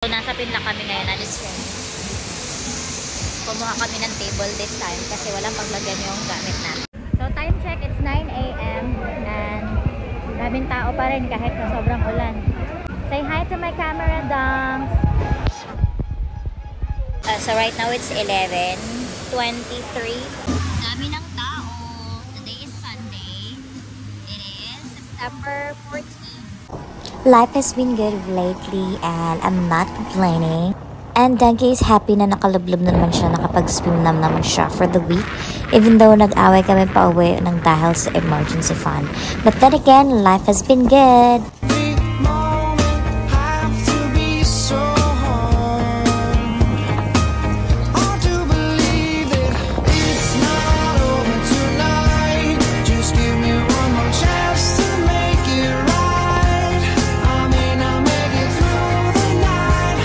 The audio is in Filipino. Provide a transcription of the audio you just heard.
So, nasa Pinla kami ngayon, kumuha kami ng table this time kasi walang paglagyan yung gamit natin. So, time check, it's 9 AM and daming tao pa rin kahit na sobrang ulan. Say hi to my camera, Dong! So, right now it's 11:23. Dami ng tao. Today is Sunday. It is September 14. Life has been good lately and I'm not complaining. And Denki is happy na nakalublob na naman siya, nakapag-swim naman siya for the week. Even though nag-away kami pa uwi ng dahil sa emergency fund. But then again, life has been good.